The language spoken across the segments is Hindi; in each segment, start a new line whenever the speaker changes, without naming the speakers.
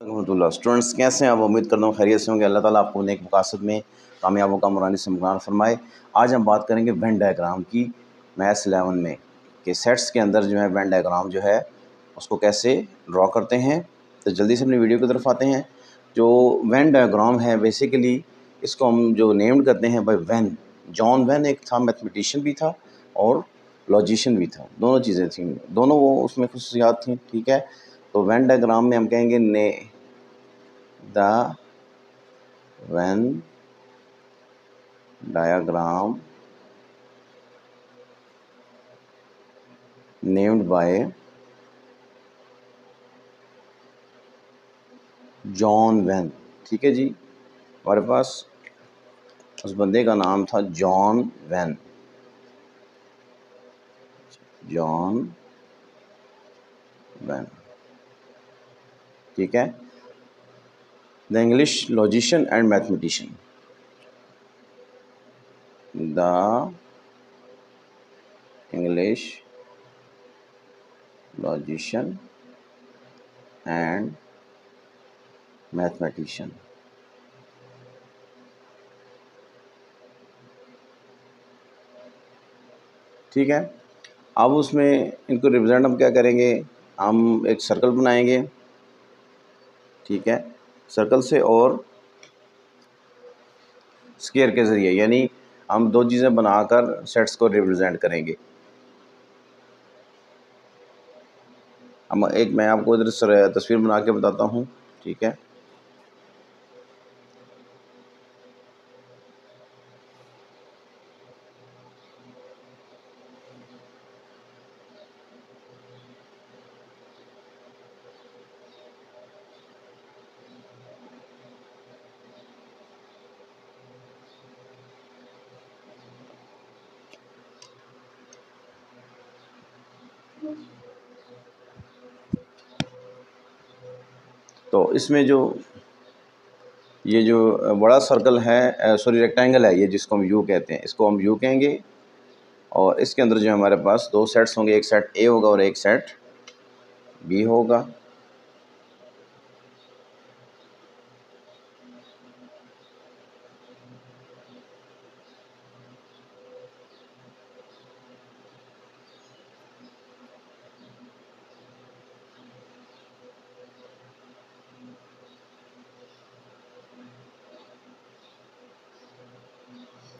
स्टूडेंट्स कैसे हैं आप? उम्मीद करता हूँ खैरियत से होंगे। अल्लाह ताला आपको नेक मकासद में कामयाबों का मुरानी से मुराद फरमाए। आज हम बात करेंगे वेन डायग्राम की मैथ्स 11 में कि सेट्स के अंदर जो है वेन डायग्राम जो है उसको कैसे ड्रॉ करते हैं। तो जल्दी से अपनी वीडियो की तरफ आते हैं। जो वेन डायग्राम है बेसिकली इसको हम जो नेम्ड करते हैं भाई वेन। जॉन वेन एक था, मैथमेटिशियन भी था और लॉजिशियन भी था, दोनों चीज़ें थी, दोनों वो उसमें खुसूसियात थी। ठीक है, तो वेन डायग्राम में हम कहेंगे the Venn diagram named by John when. ठीक है जी, हमारे पास उस बंदे का नाम था जॉन वेन। जॉन वेन, ठीक है। The English logician and mathematician. The English logician and mathematician. ठीक है, अब उसमें इनको रिप्रेजेंट हम क्या करेंगे, हम एक सर्कल बनाएंगे। ठीक है, सर्कल से और स्क्वायर के ज़रिए, यानी हम दो चीज़ें बनाकर सेट्स को रिप्रेजेंट करेंगे। हम एक मैं आपको इधर तस्वीर बना के बताता हूँ। ठीक है, तो इसमें जो ये जो बड़ा सर्कल है, सॉरी रेक्टेंगल है, ये जिसको हम यू कहते हैं, इसको हम यू कहेंगे। और इसके अंदर जो हमारे पास दो सेट्स होंगे, एक सेट ए होगा और एक सेट बी होगा।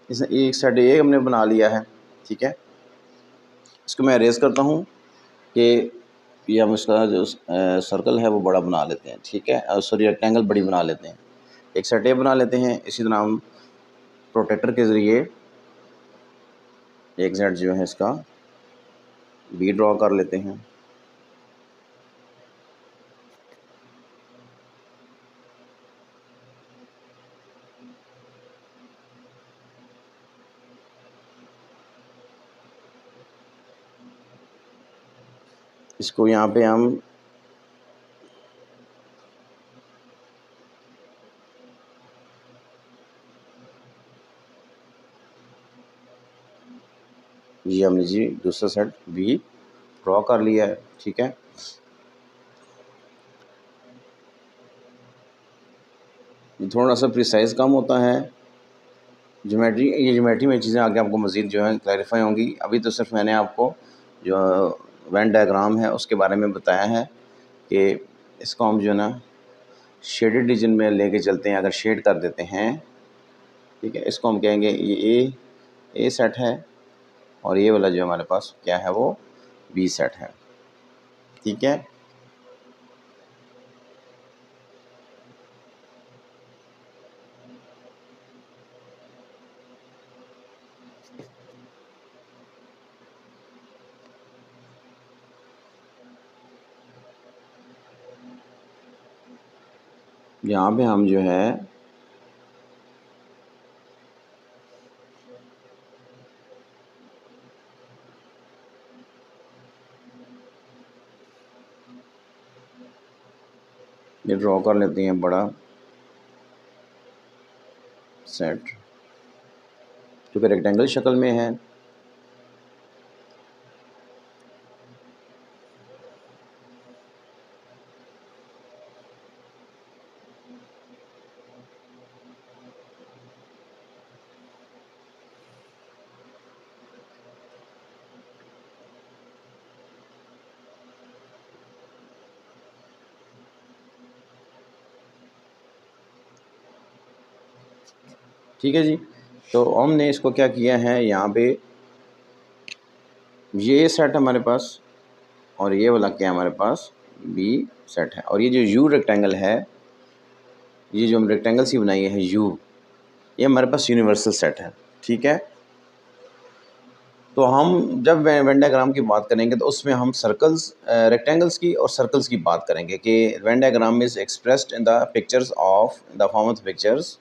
इसमें एक सेट ए हमने बना लिया है। ठीक है, इसको मैं अरेज करता हूँ कि ये हम इसका जो सर्कल है वो बड़ा बना लेते हैं। ठीक है, सॉरी रेक्टेंगल बड़ी बना लेते हैं, एक सेट ए बना लेते हैं। इसी तरह हम प्रोटेक्टर के ज़रिए एक सेट जो है इसका बी ड्रॉ कर लेते हैं। इसको यहाँ पे हम ये हमने जी दूसरा सेट बी ड्रॉ कर लिया है। ठीक है, थोड़ा सा प्रिसाइज कम होता है ज्योमेट्री, ये ज्योमेट्री में चीज़ें आगे आपको मज़ीद जो है क्लैरिफाई होंगी। अभी तो सिर्फ मैंने आपको जो वेन डायग्राम है उसके बारे में बताया है कि इसको हम जो है ना शेडेड रीजन में लेके चलते हैं, अगर शेड कर देते हैं। ठीक है, इसको हम कहेंगे ये ए सेट है और ये वाला जो हमारे पास क्या है वो बी सेट है। ठीक है, यहाँ पे हम जो है ये ड्रॉ कर लेते हैं बड़ा सेट जो कि रेक्टेंगल शक्ल में है। ठीक है जी। तो हमने इसको क्या किया है, यहाँ पे ये सेट हमारे पास और ये वाला क्या हमारे पास बी सेट है। और ये जो यू रेक्टेंगल है, ये जो हम रेक्टेंगल सी बनाई है यू, ये हमारे पास यूनिवर्सल सेट है। ठीक है। तो हम जब वेन डायग्राम की बात करेंगे तो उसमें हम सर्कल्स, रेक्टेंगल्स की और सर्कल्स की बात करेंगे कि Venn diagram is expressed in the pictures of the form of pictures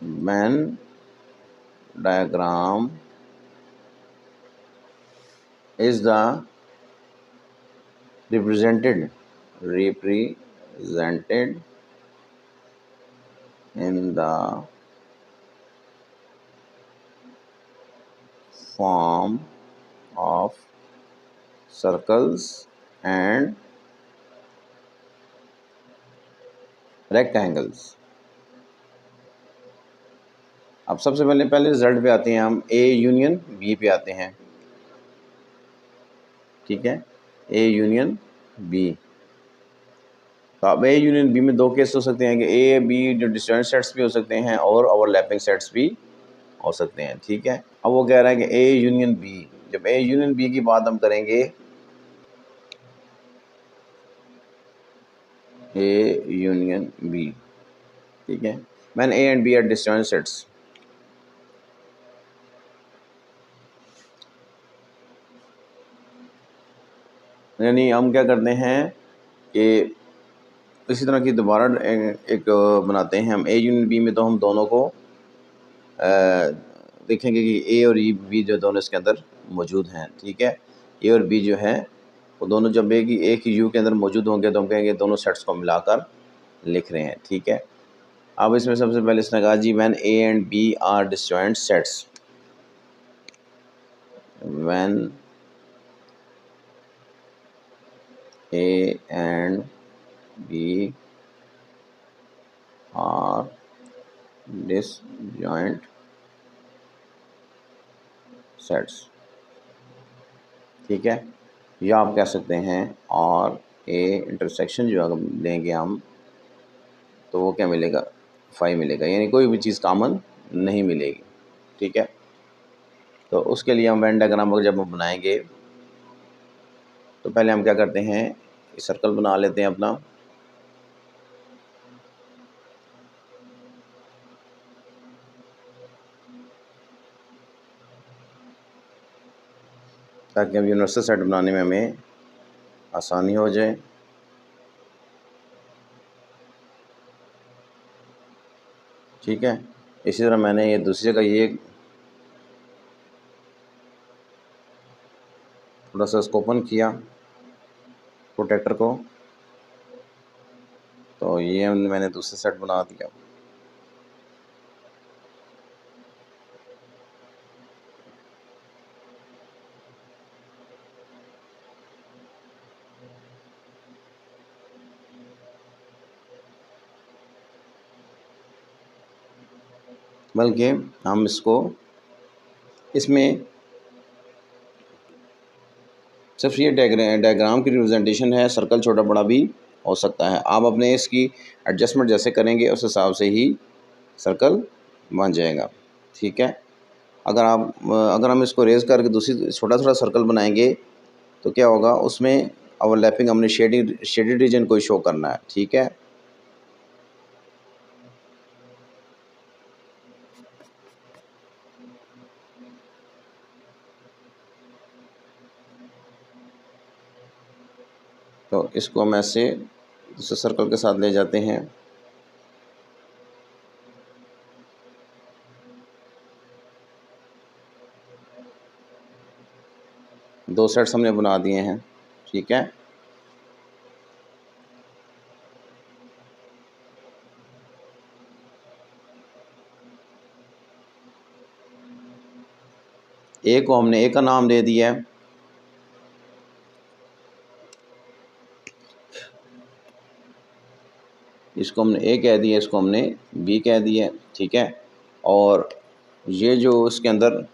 Venn diagram is the represented in the form of circles and rectangles। अब सबसे पहले रिजल्ट पे आते हैं, हम ए यूनियन बी पे आते हैं। ठीक है, ए यूनियन बी। तो अब ए यूनियन बी में दो केस हो सकते हैं कि ए बी जो डिस्जॉइंट सेट्स भी हो सकते हैं और ओवरलैपिंग सेट्स भी हो सकते हैं। ठीक है। अब वो कह रहा है कि ए यूनियन बी, जब ए यूनियन बी की बात हम करेंगे, ए यूनियन बी, ठीक है, मैन A and B are disjoint sets. यानी हम क्या करते हैं कि इसी तरह की दोबारा एक बनाते हैं हम। ए यूनियन बी में तो हम दोनों को देखेंगे कि ए और बी जो दोनों इसके अंदर मौजूद हैं। ठीक है, ए और बी जो है वो दोनों जब एक ही यू के अंदर मौजूद होंगे तो हम कहेंगे दोनों सेट्स को मिलाकर लिख रहे हैं। ठीक है। अब इसमें सबसे पहले इसने कहा जी when A and B are disjoint sets, when A and B are disjoint sets. ठीक है, या आप कह सकते हैं और ए इंटरसेक्शन जो अगर लेंगे हम तो वो क्या मिलेगा, 5 मिलेगा, यानी कोई भी चीज़ कॉमन नहीं मिलेगी। ठीक है। तो उसके लिए हम वेन डायग्राम जब हम बनाएंगे तो पहले हम क्या करते हैं, सर्कल बना लेते हैं अपना। ताकि हम यूनिवर्सल सेट बनाने में हमें आसानी हो जाए। ठीक है। इसी तरह मैंने ये दूसरी जगह ये थोड़ा सा इसको ओपन किया प्रोटेक्टर को, तो ये मैंने दूसरा सेट बना दिया। बल्कि हम इसको इसमें सिर्फ ये डायग्राम की रिप्रेजेंटेशन है, सर्कल छोटा बड़ा भी हो सकता है। आप अपने इसकी एडजस्टमेंट जैसे करेंगे उस हिसाब से ही सर्कल बन जाएगा। ठीक है। अगर हम इसको रेज़ करके दूसरी छोटा सर्कल बनाएंगे तो क्या होगा, उसमें ओवरलैपिंग हमने शेडेड रीजन को शो करना है। ठीक है। तो इसको हम ऐसे दूसरे सर्कल के साथ ले जाते हैं। दो सेट्स हमने बना दिए हैं। ठीक है। ए को हमने ए का नाम दे दिया है, इसको हमने ए कह दिया, इसको हमने बी कह दिया। ठीक है। और ये जो इसके अंदर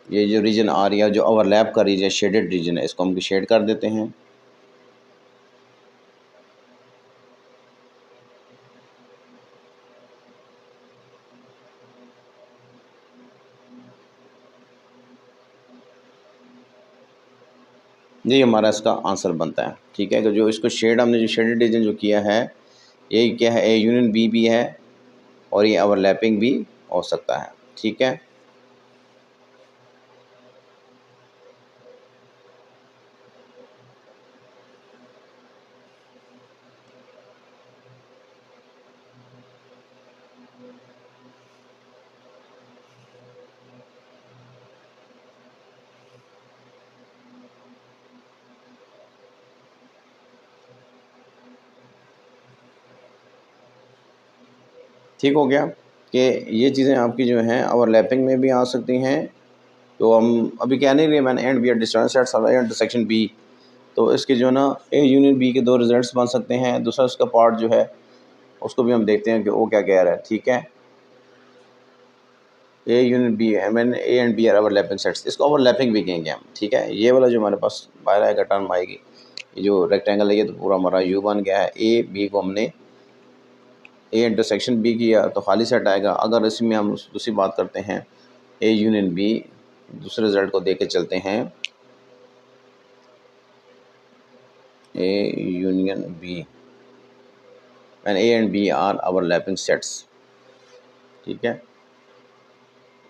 ये जो रीजन आ रही है, जो ओवरलैप का रीजन शेडेड रीजन है, इसको हम शेड कर देते हैं। ये हमारा इसका आंसर बनता है। ठीक है, कि जो इसको शेड हमने जो शेडेड रीजन जो किया है ये क्या है, ए यूनियन बी भी है और ये ओवरलैपिंग भी हो सकता है। ठीक है, ठीक हो गया कि ये चीज़ें आपकी जो हैं ओवरलैपिंग में भी आ सकती हैं। तो हम अभी कह नहीं रहे मैंने एंड बी डिस्टेंस सेट्स और इंटरसेक्शन बी, तो इसके जो ना ए यूनियन बी के दो रिजल्ट्स बन सकते हैं। दूसरा उसका पार्ट जो है उसको भी हम देखते हैं कि वो क्या कह रहा है। ठीक है, ए यूनियन बी है, मैंने A and B are overlapping sets, इसको ओवरलैपिंग भी कहेंगे हम। ठीक है, ये वाला जो हमारे पास बाहर आएगा टर्म आएगी, ये जो रेक्टेंगल है ये तो पूरा हमारा यू बन गया है। ए बी को हमने ए इंटरसेक्शन बी किया तो खाली सेट आएगा। अगर इसमें हम दूसरी बात करते हैं ए यूनियन बी, दूसरे रिजल्ट को देख के चलते हैं। A union B and A and B are overlapping sets. ठीक है,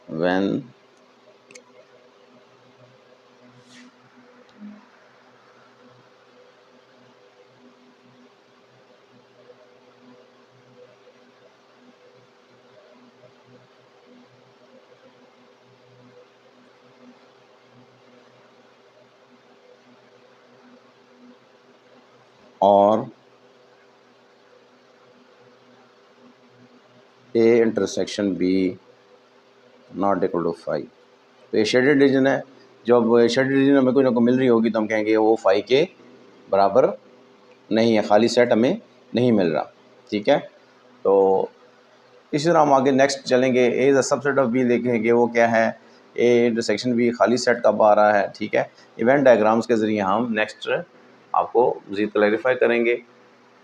व्हेन और A intersection B not equal to 5, तो ये शेडेड रीजन है। जब शेडेड रीजन हमें कोई ना कोई मिल रही होगी तो हम कहेंगे वो 5 के बराबर नहीं है, खाली सेट हमें नहीं मिल रहा। ठीक है, तो इसी तरह हम आगे नेक्स्ट चलेंगे। A is a subset of B देखेंगे वो क्या है, ए इंटरसेक्शन बी खाली सेट कब आ रहा है। ठीक है, इवेंट डायग्राम्स के ज़रिए हम नेक्स्ट आपको मज़ीद क्लैरिफाई करेंगे।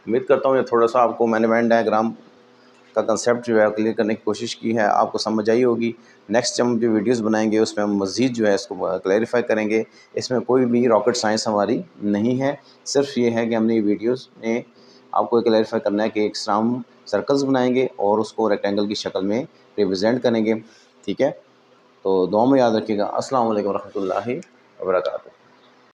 उम्मीद करता हूँ ये थोड़ा सा आपको मैंने इवेंट डायग्राम का कंसेप्ट जो है क्लियर करने की कोशिश की है, आपको समझ आई होगी। नेक्स्ट हम जो वीडियोस बनाएंगे उसमें हम मज़ीद जो है इसको क्लैरिफाई करेंगे। इसमें कोई भी रॉकेट साइंस हमारी नहीं है, सिर्फ ये है कि हमने ये वीडियोस में आपको क्लैरिफाई करना है कि एक हम सर्कल्स बनाएंगे और उसको रेक्टेंगल की शक्ल में रिप्रेजेंट करेंगे। ठीक है, तो दुआ में याद रखिएगा। अस्सलाम वालेकुम रहमतुल्लाहि व बरकातुहू।